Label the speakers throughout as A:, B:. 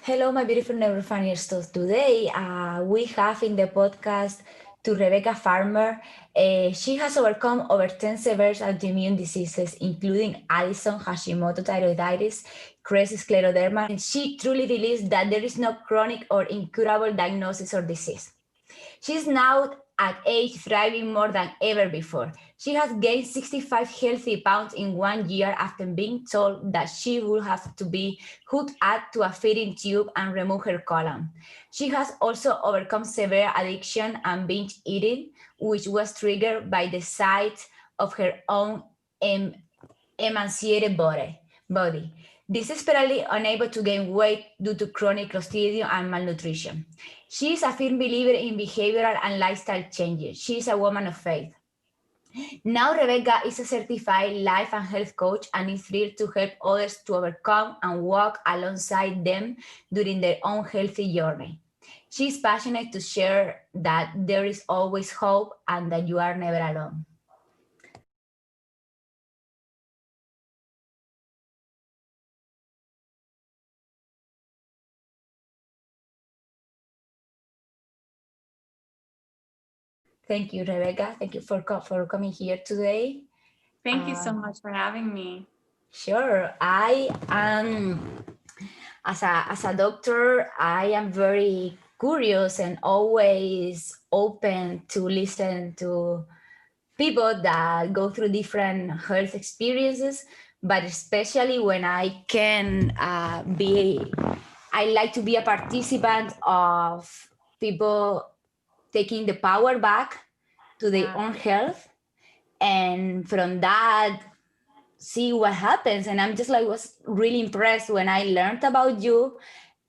A: Hello, my beautiful neurorunners. Today we have in the podcast to Rebekah Farmer. She has overcome over 10 severe autoimmune diseases, including Addison, Hashimoto thyroiditis, Crohn's scleroderma, and she truly believes that there is no chronic or incurable diagnosis or disease. She's now at age thriving more than ever before. She has gained 65 healthy pounds in 1 year after being told that she would have to be hooked up to a feeding tube and remove her colon. She has also overcome severe addiction and binge eating, which was triggered by the sight of her own emaciated body. Desperately unable to gain weight due to chronic Clostridium and malnutrition. She is a firm believer in behavioral and lifestyle changes. She is a woman of faith. Now Rebekah is a certified life and health coach and is thrilled to help others to overcome and walk alongside them during their own healthy journey. She is passionate to share that there is always hope and that you are never alone. Thank you, Rebekah. Thank you for coming here today.
B: Thank you so much for having me.
A: Sure. I am, as a doctor, I am very curious and always open to listen to people that go through different health experiences, but especially when I can I like to be a participant of people taking the power back to their own health, and from that see what happens. And I'm just like was really impressed when I learned about you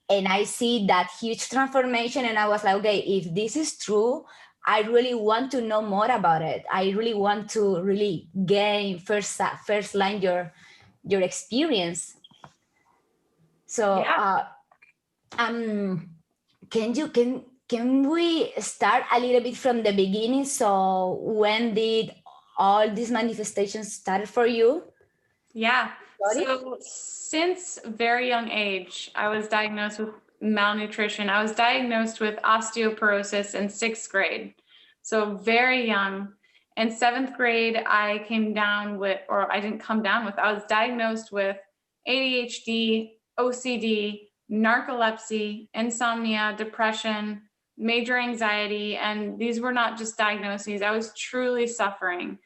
A: and I see that huge transformation, and I was like, okay, if this is true, I really want to know more about it. I really want to really gain first line your experience. So can we start a little bit from the beginning? So when did all these manifestations start for you?
B: Yeah. So since very young age, I was diagnosed with malnutrition. I was diagnosed with osteoporosis in 6th grade. So very young. In 7th grade, I came down with, or I didn't come down with, I was diagnosed with ADHD, OCD, narcolepsy, insomnia, depression, major anxiety. And these were not just diagnoses. I was truly suffering.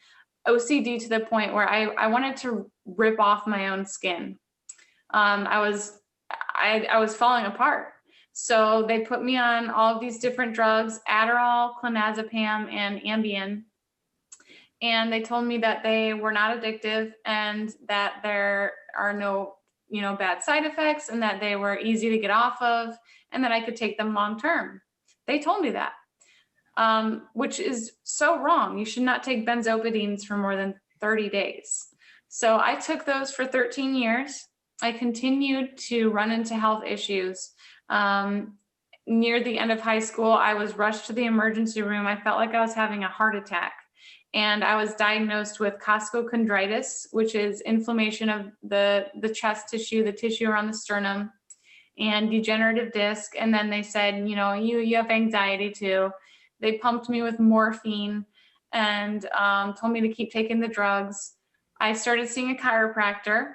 B: OCD to the point where I wanted to rip off my own skin. I was falling apart. So they put me on all of these different drugs, Adderall, clonazepam, and Ambien. And they told me that they were not addictive and that there are no, bad side effects and that they were easy to get off of and that I could take them long term. They told me that. Which is so wrong. You should not take benzopidines for more than 30 days. So I took those for 13 years. I continued to run into health issues. Near the end of high school, I was rushed to the emergency room. I felt like I was having a heart attack. And I was diagnosed with costochondritis, which is inflammation of the chest tissue, the tissue around the sternum, and degenerative disc. And then they said, you have anxiety too. They pumped me with morphine and told me to keep taking the drugs. I started seeing a chiropractor,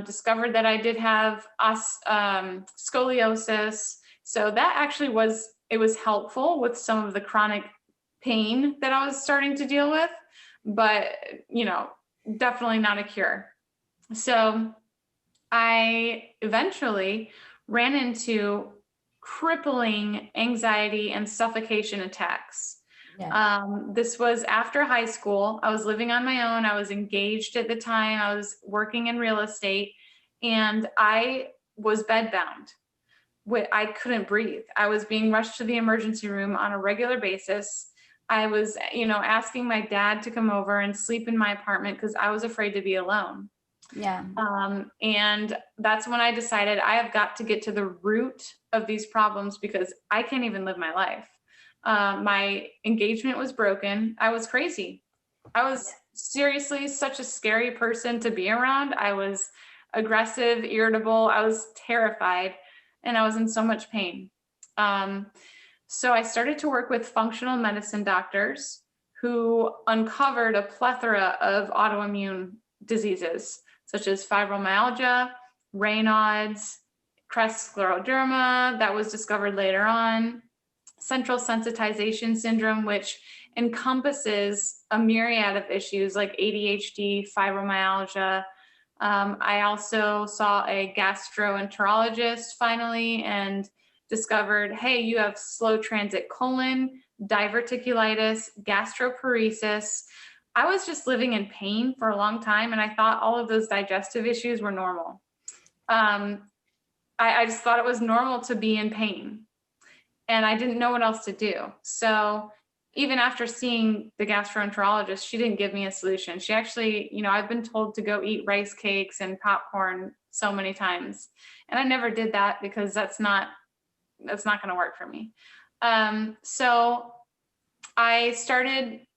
B: discovered that I did have scoliosis. So that actually was helpful with some of the chronic pain that I was starting to deal with, but, definitely not a cure. So I eventually ran into crippling anxiety and suffocation attacks. Yeah. This was after high school. I was living on my own. I was engaged at the time. I was working in real estate and I was bedbound. I couldn't breathe. I was being rushed to the emergency room on a regular basis. I was, asking my dad to come over and sleep in my apartment because I was afraid to be alone.
A: Yeah.
B: And that's when I decided I have got to get to the root of these problems because I can't even live my life. My engagement was broken. I was crazy. I was seriously such a scary person to be around. I was aggressive, irritable. I was terrified. and I was in so much pain. So I started to work with functional medicine doctors who uncovered a plethora of autoimmune diseases, such as fibromyalgia, Raynaud's, crest scleroderma, that was discovered later on, central sensitization syndrome, which encompasses a myriad of issues like ADHD, fibromyalgia. I also saw a gastroenterologist finally and discovered, hey, you have slow transit colon, diverticulitis, gastroparesis. I was just living in pain for a long time, and I thought all of those digestive issues were normal. I just thought it was normal to be in pain, and I didn't know what else to do. So even after seeing the gastroenterologist, she didn't give me a solution. She actually, I've been told to go eat rice cakes and popcorn so many times, and I never did that because that's not going to work for me. So I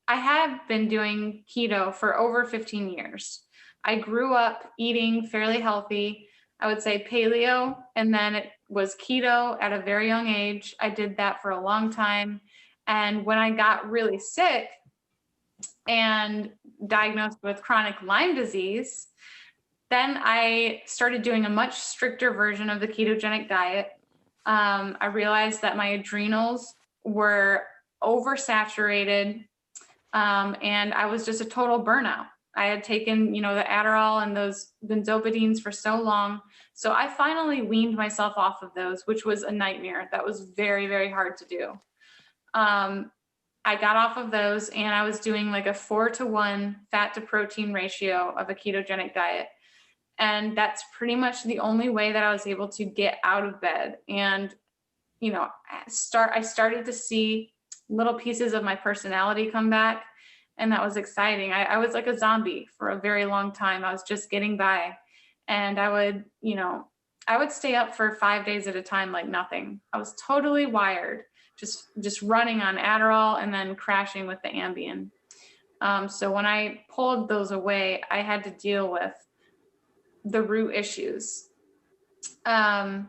B: have been doing keto for over 15 years. I grew up eating fairly healthy. I would say paleo, and then it was keto at a very young age. I did that for a long time. And when I got really sick and diagnosed with chronic Lyme disease, then I started doing a much stricter version of the ketogenic diet. I realized that my adrenals were oversaturated, and I was just a total burnout. I had taken, the Adderall and those benzodiazepines for so long. So I finally weaned myself off of those, which was a nightmare. That was very, very hard to do. I got off of those, and I was doing like a 4-to-1 fat to protein ratio of a ketogenic diet. And that's pretty much the only way that I was able to get out of bed. And, I started to see little pieces of my personality come back. And that was exciting. I was like a zombie for a very long time. I was just getting by. And I would stay up for 5 days at a time like nothing. I was totally wired, just running on Adderall and then crashing with the Ambien. So when I pulled those away, I had to deal with the root issues. But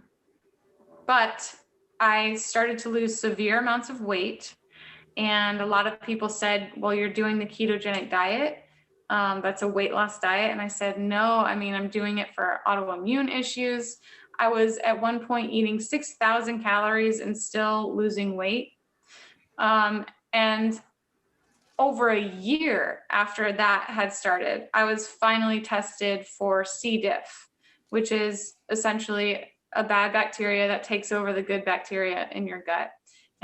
B: I started to lose severe amounts of weight. And a lot of people said, well, you're doing the ketogenic diet. That's a weight loss diet. And I said, no, I'm doing it for autoimmune issues. I was at one point eating 6,000 calories and still losing weight. And over a year after that had started, I was finally tested for C. diff, which is essentially a bad bacteria that takes over the good bacteria in your gut.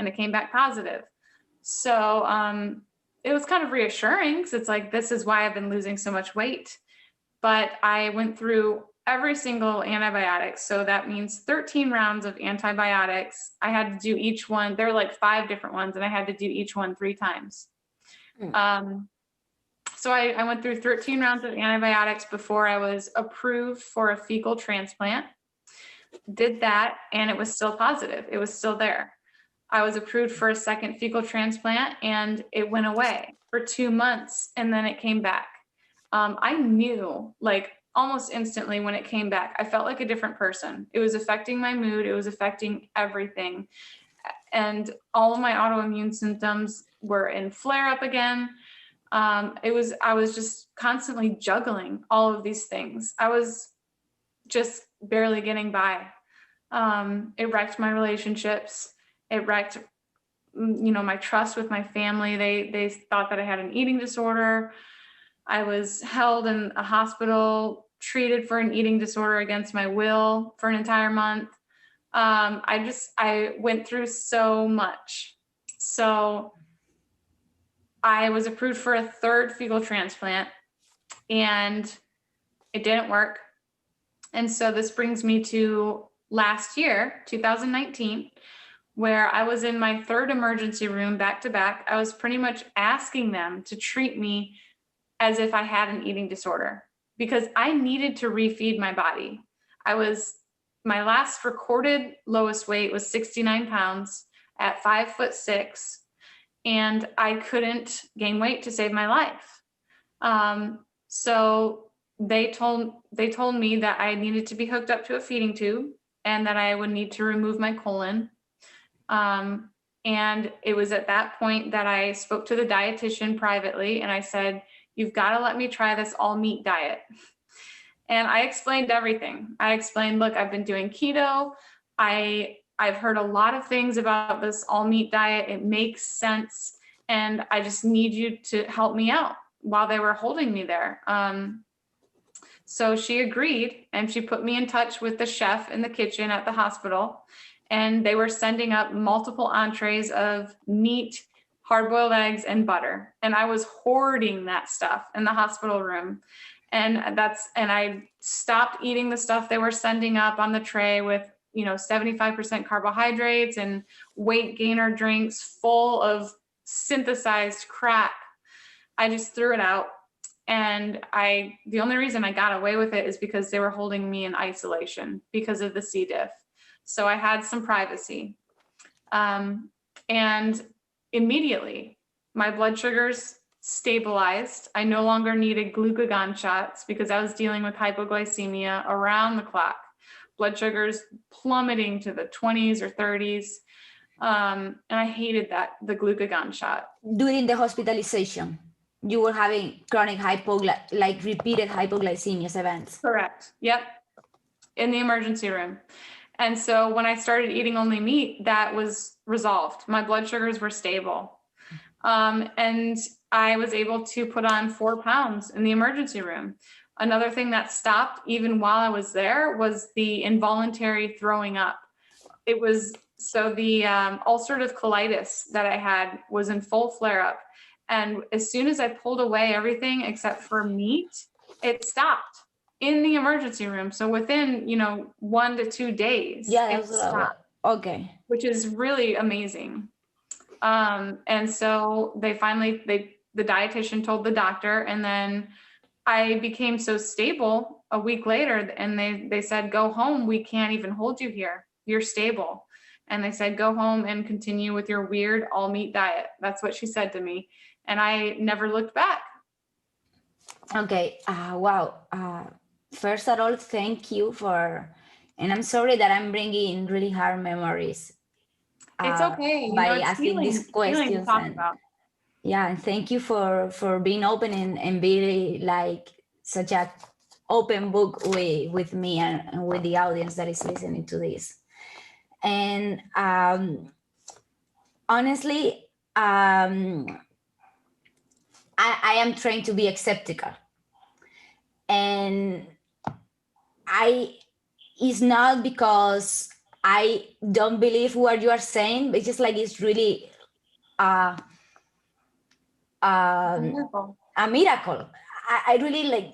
B: And it came back positive. So it was kind of reassuring because it's like, this is why I've been losing so much weight. But I went through every single antibiotic. So that means 13 rounds of antibiotics. I had to do each one. There are like 5 different ones, and I had to do each one 3 times. So I went through 13 rounds of antibiotics before I was approved for a fecal transplant. Did that, and it was still positive. It was still there. I was approved for a second fecal transplant, and it went away for 2 months, and then it came back. I knew, like, almost instantly when it came back, I felt like a different person. It was affecting my mood. It was affecting everything. And all of my autoimmune symptoms were in flare up again. I was just constantly juggling all of these things. I was just barely getting by. It wrecked my relationships. It wrecked, my trust with my family. They thought that I had an eating disorder. I was held in a hospital, treated for an eating disorder against my will for an entire month. I went through so much. So I was approved for a third fecal transplant, and it didn't work. And so this brings me to last year, 2019, where I was in my third emergency room back to back. I was pretty much asking them to treat me as if I had an eating disorder because I needed to refeed my body. My last recorded lowest weight was 69 pounds at 5'6", and I couldn't gain weight to save my life. So they told me that I needed to be hooked up to a feeding tube. and that I would need to remove my colon. And it was at that point that I spoke to the dietitian privately and I said, you've got to let me try this all meat diet. And I explained everything. I explained, look, I've been doing keto. I've heard a lot of things about this all meat diet. It makes sense. And I just need you to help me out while they were holding me there. So she agreed and she put me in touch with the chef in the kitchen at the hospital. And they were sending up multiple entrees of meat, hard-boiled eggs, and butter. And I was hoarding that stuff in the hospital room. And I stopped eating the stuff they were sending up on the tray with, 75% carbohydrates and weight gainer drinks full of synthesized crap. I just threw it out. And the only reason I got away with it is because they were holding me in isolation because of the C. diff. So I had some privacy. And immediately my blood sugars stabilized. I no longer needed glucagon shots because I was dealing with hypoglycemia around the clock. Blood sugars plummeting to the 20s or 30s. And I hated the glucagon shot.
A: During the hospitalization, you were having chronic repeated hypoglycemia events.
B: Correct. Yep. In the emergency room. And so when I started eating only meat, that was resolved. My blood sugars were stable. And I was able to put on 4 pounds in the emergency room. Another thing that stopped even while I was there was the involuntary throwing up. The ulcerative colitis that I had was in full flare up. And as soon as I pulled away everything except for meat, it stopped in the emergency room. So within, 1 to 2 days, it stopped.
A: Okay.
B: Which is really amazing. And so the dietitian told the doctor, and then I became so stable a week later, and they said, go home. We can't even hold you here. You're stable. And they said, go home and continue with your weird all meat diet. That's what she said to me. And I never looked back.
A: Okay. Wow. First of all, thank you and I'm sorry that I'm bringing really hard memories.
B: It's okay.
A: By asking these questions. And thank you for being open and being like such a open book with me and with the audience that is listening to this. And honestly, I am trying to be skeptical. And it's not because I don't believe what you are saying, but it's just like it's really a miracle. I really like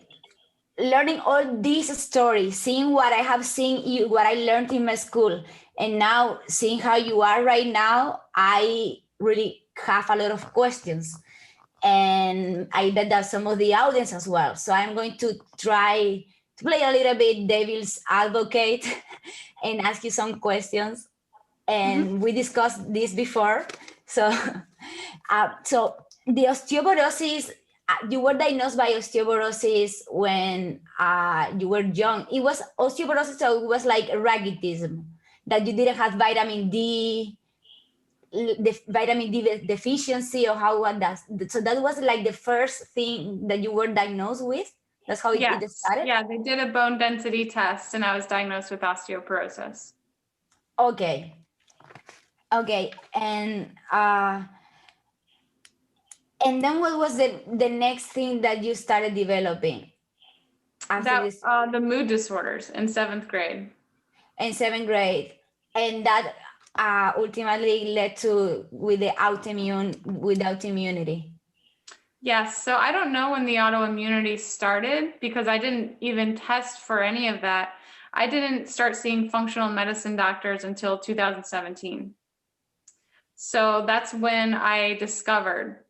A: learning all these stories, seeing what I have seen, what I learned in my school, and now seeing how you are right now. I really have a lot of questions, and I bet that some of the audience as well. So I'm going to try to play a little bit devil's advocate and ask you some questions. And we discussed this before. So, so the osteoporosis, you were diagnosed by osteoporosis when you were young. It was osteoporosis, so it was like rachitism, that you didn't have vitamin D, the vitamin D deficiency, or how was that? So that was like the first thing that you were diagnosed with? That's how it started?
B: Yeah, they did a bone density test and I was diagnosed with osteoporosis.
A: Okay. And then what was the next thing that you started developing?
B: The mood disorders in 7th grade.
A: In 7th grade. And that ultimately led to with autoimmunity.
B: Yes. So I don't know when the autoimmunity started because I didn't even test for any of that. I didn't start seeing functional medicine doctors until 2017. So that's when I discovered.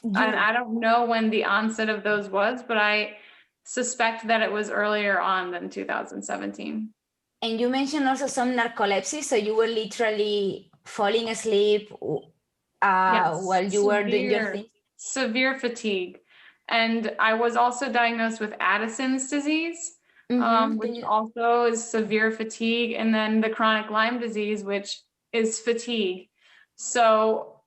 B: And I don't know when the onset of those was, but I suspect that it was earlier on than 2017.
A: And you mentioned also some narcolepsy. So you were literally falling asleep while you were doing your thing?
B: Severe fatigue. And I was also diagnosed with Addison's disease, which also is severe fatigue, and then the chronic Lyme disease, which is fatigue. So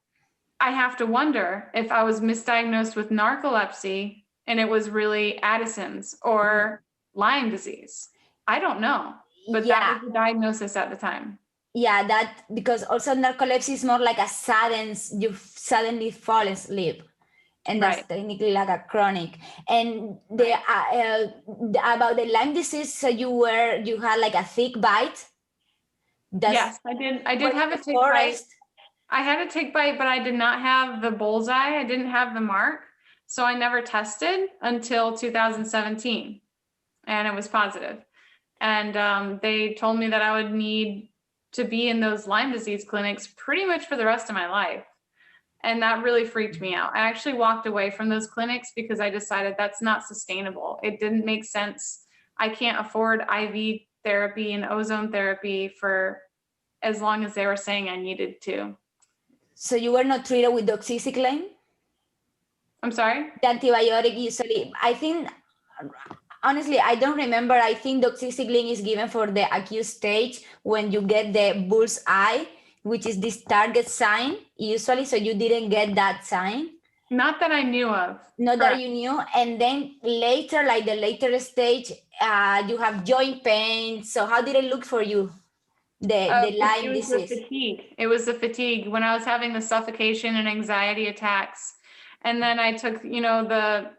B: I have to wonder if I was misdiagnosed with narcolepsy and it was really Addison's or Lyme disease. I don't know, but that was the diagnosis at the time.
A: Yeah, that because also narcolepsy is more like a you suddenly fall asleep. And that's technically like a chronic. And about the Lyme disease, so you had like a thick bite.
B: Yes, I did have a tick bite. I had a tick bite, but I did not have the bullseye. I didn't have the mark. So I never tested until 2017, and it was positive. And they told me that I would need to be in those Lyme disease clinics pretty much for the rest of my life. And that really freaked me out. I actually walked away from those clinics because I decided that's not sustainable. It didn't make sense. I can't afford IV therapy and ozone therapy for as long as they were saying I needed to.
A: So you were not treated with doxycycline?
B: I'm sorry?
A: The antibiotic usually, I think, honestly, I don't remember. I think doxycycline is given for the acute stage when you get the bull's eye, which is this target sign usually. So you didn't get that sign.
B: Not that I knew of.
A: Not that you knew. And then later, like the later stage, you have joint pain. So how did it look for you? The Lyme disease.
B: It was the fatigue. It was the fatigue when I was having the suffocation and anxiety attacks. And then I took, the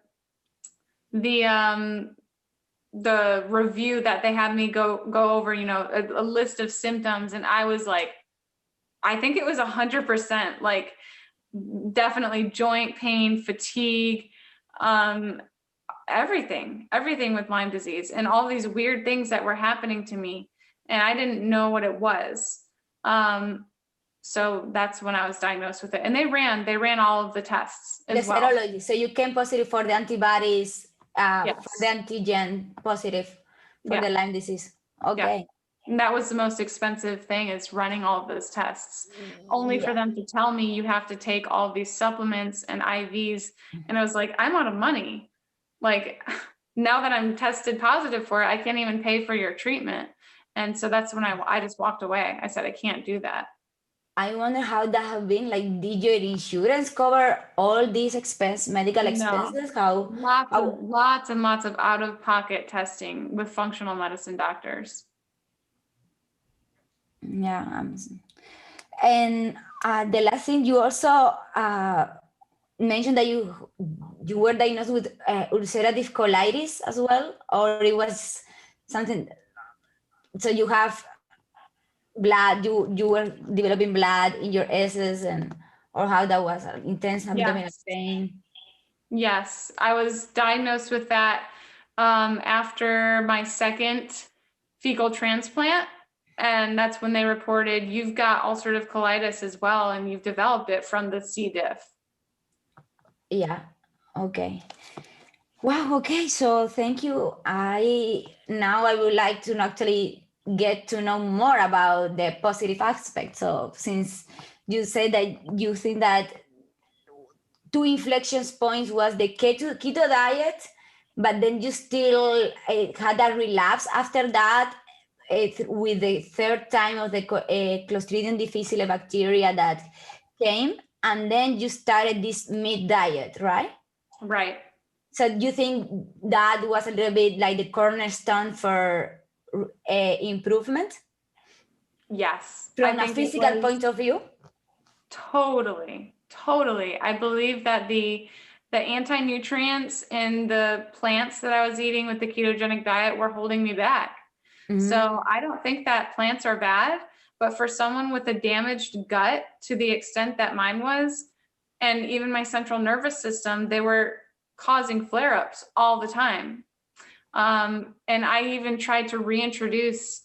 B: review that they had me go over, a list of symptoms. And I was like, I think it was 100%, like definitely joint pain, fatigue, everything with Lyme disease and all these weird things that were happening to me. And I didn't know what it was. So that's when I was diagnosed with it. And they ran all of the tests as well.
A: Serology. So you came positive for the antibodies, yes, for the antigen positive for the Lyme disease. Okay.
B: Yeah. And that was the most expensive thing, is running all of those tests, only for them to tell me you have to take all these supplements and IVs. And I was like, I'm out of money. Like, now that I'm tested positive for it, I can't even pay for your treatment. And so that's when I just walked away. I said, I can't do that.
A: I wonder how that have been. Like, did your insurance cover all these medical expenses?
B: No. Lots and lots of out-of-pocket testing with functional medicine doctors.
A: Yeah. And the last thing, you also mentioned that you were diagnosed with ulcerative colitis as well, or it was something. So you have blood, you were developing blood in your aces, or how that was, intense abdominal pain?
B: Yes, I was diagnosed with that after my second fecal transplant. And that's when they reported, you've got ulcerative colitis as well, and you've developed it from the C. diff.
A: Yeah. Okay. Wow. Okay. So thank you. Now I would like to actually get to know more about the positive aspects. So since you said that you think that 2 inflection points was the keto diet, but then you still had a relapse after that, with the third time of the Clostridium difficile bacteria that came, and then you started this meat diet, right?
B: Right.
A: So you think that was a little bit like the cornerstone for improvement?
B: Yes.
A: From a physical point of view?
B: Totally. I believe that the anti-nutrients in the plants that I was eating with the ketogenic diet were holding me back. Mm-hmm. So I don't think that plants are bad, but for someone with a damaged gut to the extent that mine was, and even my central nervous system, they were causing flare-ups all the time. And I even tried to reintroduce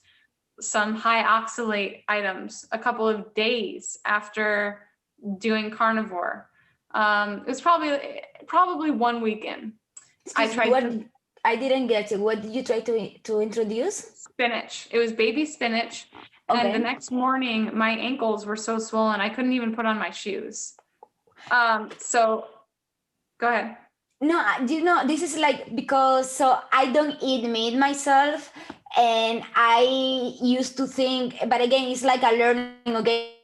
B: some high oxalate items a couple of days after doing carnivore. It was probably 1 weekend.
A: I didn't get it. What did you try to introduce?
B: Spinach. It was baby spinach. Okay. And the next morning, my ankles were so swollen, I couldn't even put on my shoes. So go ahead.
A: No, this is like, because so I don't eat meat myself, and I used to think, but again, it's like a learning. Okay,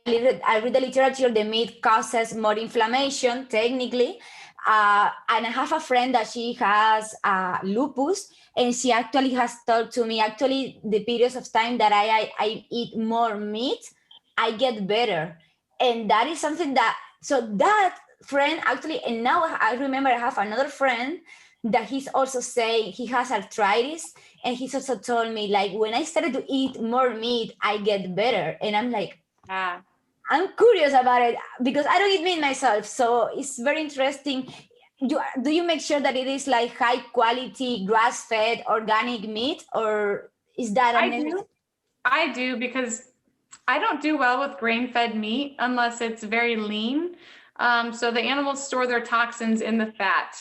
A: I read the literature. The meat causes more inflammation, technically, and I have a friend that she has lupus, and she actually has told to me, actually, the periods of time that I eat more meat, I get better, and that is something that, so that friend actually, and now I remember I have another friend that he's also saying he has arthritis, and he's also told me, like, when I started to eat more meat, I get better. And I'm like,
B: Yeah.
A: I'm curious about it because I don't eat meat myself, so it's very interesting. Do you make sure that it is like high quality grass fed organic meat, or is that
B: I
A: unnecessary?
B: do. I do, because I don't do well with grain-fed meat unless it's very lean. So the animals store their toxins in the fat.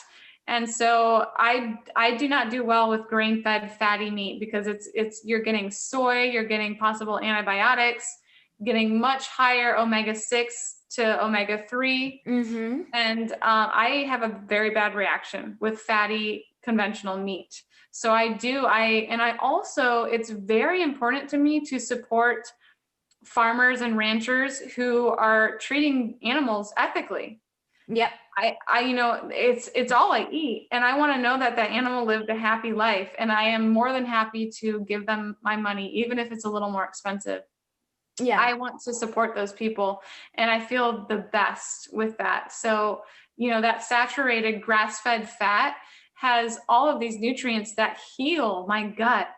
B: And so I do not do well with grain-fed fatty meat, because it's you're getting soy, you're getting possible antibiotics, getting much higher omega-6 to omega-3.
A: Mm-hmm.
B: And I have a very bad reaction with fatty conventional meat. So I also, it's very important to me to support farmers and ranchers who are treating animals ethically.
A: Yep.
B: It's all I eat, and I want to know that that animal lived a happy life, and I am more than happy to give them my money, even if it's a little more expensive.
A: Yeah.
B: I want to support those people, and I feel the best with that. So, that saturated grass-fed fat has all of these nutrients that heal my gut.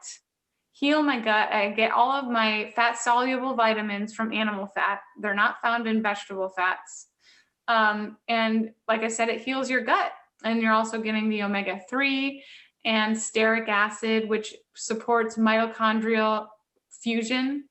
B: I get all of my fat soluble vitamins from animal fat. They're not found in vegetable fats. And like I said, it heals your gut. And you're also getting the omega-3 and stearic acid, which supports mitochondrial fusion.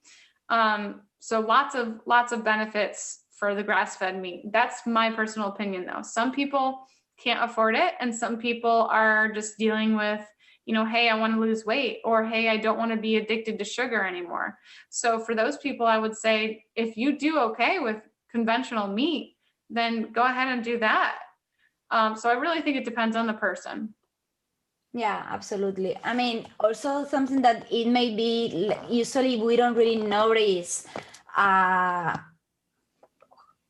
B: So lots of benefits for the grass-fed meat. That's my personal opinion, though. Some people can't afford it, and some people are just dealing with, hey, I want to lose weight, or hey, I don't want to be addicted to sugar anymore. So for those people, I would say, if you do okay with conventional meat, then go ahead and do that. So I really think it depends on the person.
A: Yeah, absolutely. I mean, also something that it may be usually we don't really notice uh,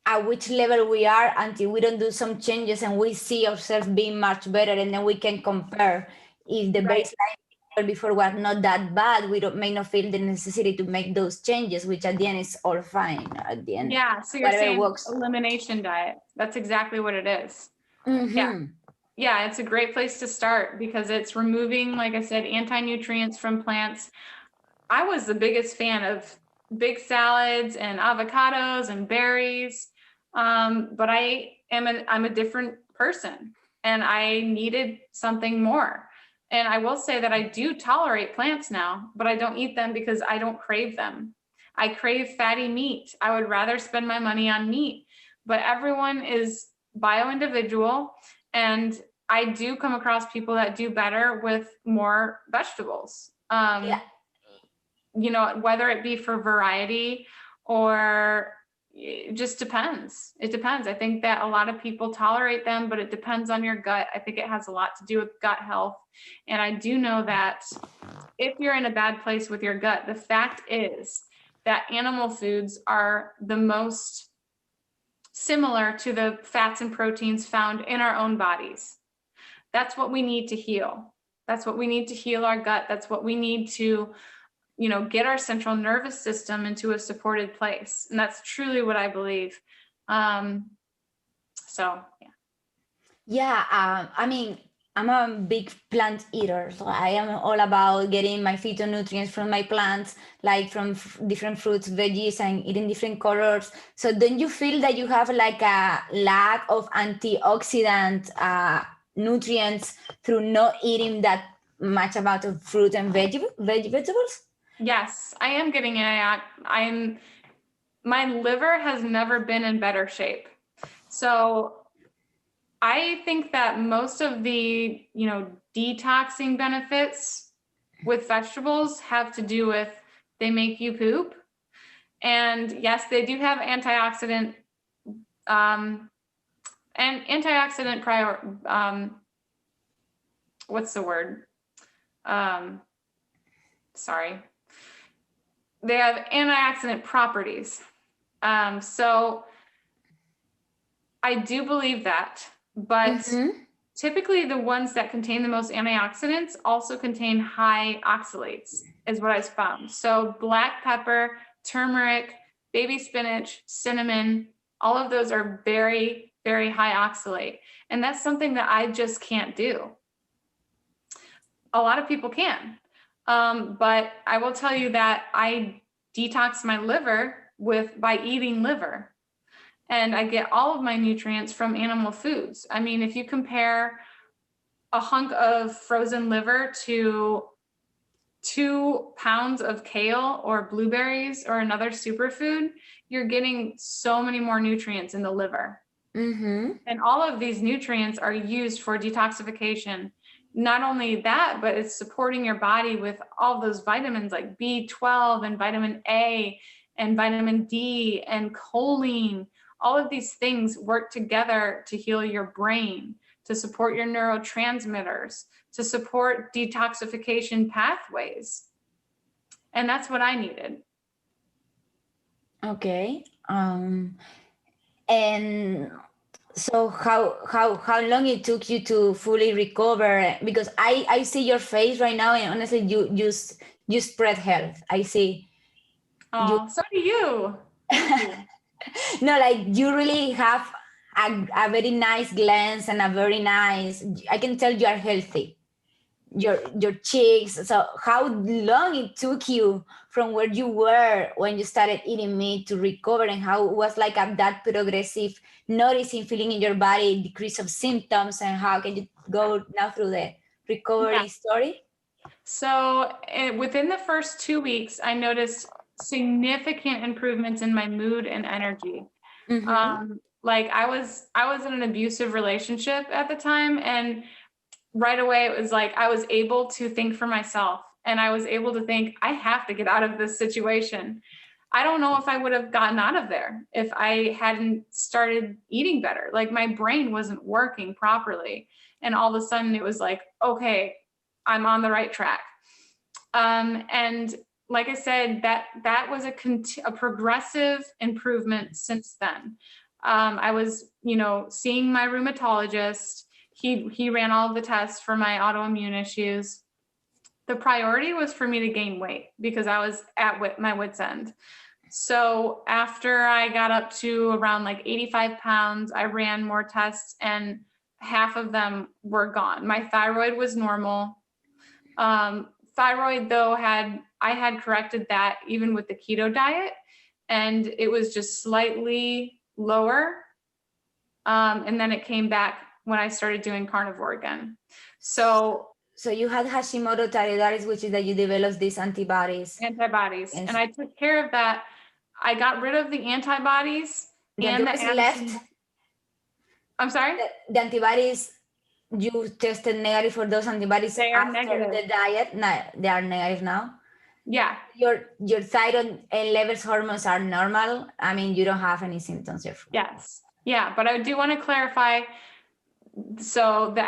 A: at which level we are until we don't do some changes and we see ourselves being much better, and then we can compare. If the
B: Right.
A: baseline before was not that bad, we don't may not feel the necessity to make those changes, which at the end is all fine. At the end,
B: Yeah. So you're
A: whatever
B: saying
A: works.
B: elimination diet. That's exactly what it is. Yeah.
A: Mm-hmm.
B: Yeah, it's a great place to start, because it's removing, like I said, anti-nutrients from plants. I was the biggest fan of big salads and avocados and berries. But I'm a different person, and I needed something more. And I will say that I do tolerate plants now, but I don't eat them because I don't crave them. I crave fatty meat. I would rather spend my money on meat, but everyone is bio-individual, and I do come across people that do better with more vegetables.
A: Yeah.
B: Whether it be for variety, or it just depends. It depends. I think that a lot of people tolerate them, but it depends on your gut. I think it has a lot to do with gut health. And I do know that if you're in a bad place with your gut, the fact is that animal foods are the most similar to the fats and proteins found in our own bodies. That's what we need to heal. That's what we need to heal our gut. That's what we need to get our central nervous system into a supported place. And that's truly what I believe. So, yeah.
A: Yeah, I mean, I'm a big plant eater, so I am all about getting my phytonutrients from my plants, like from different fruits, veggies, and eating different colors. So, don't you feel that you have like a lack of antioxidant nutrients through not eating that much amount of fruit and vegetables?
B: Yes, I am getting it. My liver has never been in better shape. So I think that most of the, detoxing benefits with vegetables have to do with they make you poop. And yes, they do have antioxidant and antioxidant what's the word? Sorry. They have antioxidant properties. So I do believe that, but typically the ones that contain the most antioxidants also contain high oxalates, is what I've found. So black pepper, turmeric, baby spinach, cinnamon, all of those are very, very high oxalate. And that's something that I just can't do. A lot of people can. But I will tell you that I detox my liver by eating liver. And I get all of my nutrients from animal foods. I mean, if you compare a hunk of frozen liver to 2 pounds of kale or blueberries or another superfood, you're getting so many more nutrients in the liver. And all of these nutrients are used for detoxification. Not only that, but it's supporting your body with all those vitamins like B12 and vitamin A and vitamin D and choline. All of these things work together to heal your brain, to support your neurotransmitters, to support detoxification pathways. And that's what I needed.
A: Okay. And so how long it took you to fully recover? Because I see your face right now, and honestly, you spread health. I see.
B: Oh, so do you. Thank you.
A: No, like you really have a very nice glance and a very nice. I can tell you are healthy. Your cheeks. So how long it took you from where you were when you started eating meat to recover, and how it was like that progressive noticing feeling in your body, decrease of symptoms, and how can you go now through the recovery story?
B: So within the first 2 weeks, I noticed significant improvements in my mood and energy. Like I was in an abusive relationship at the time, and right away it was like I was able to think for myself, and I was able to think, I have to get out of this situation. I don't know if I would have gotten out of there if I hadn't started eating better. Like my brain wasn't working properly, and all of a sudden it was like, okay, I'm on the right track. And like I said, that was a progressive improvement since then. I was, seeing my rheumatologist. He ran all of the tests for my autoimmune issues. The priority was for me to gain weight because I was at my wit's end. So after I got up to around like 85 pounds, I ran more tests, and half of them were gone. My thyroid was normal. Thyroid, though, I had corrected that even with the keto diet, and it was just slightly lower. And then it came back when I started doing carnivore again. So
A: you had Hashimoto thyroiditis, which is that you developed these antibodies.
B: And I took care of that. I got rid of the antibodies and the
A: left.
B: I'm sorry?
A: The antibodies, you tested negative for those antibodies.
B: They are
A: after
B: negative.
A: The diet. No, they are negative now.
B: Yeah.
A: Your thyroid levels, hormones are normal. I mean, you don't have any symptoms.
B: Yes. Yeah, but I do want to clarify. So the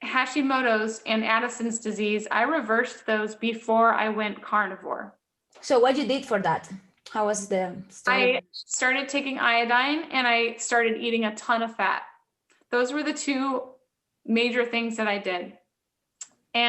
B: Hashimoto's and Addison's disease, I reversed those before I went carnivore.
A: So what you did for that? How was the story?
B: I started taking iodine, and I started eating a ton of fat. Those were the two major things that I did.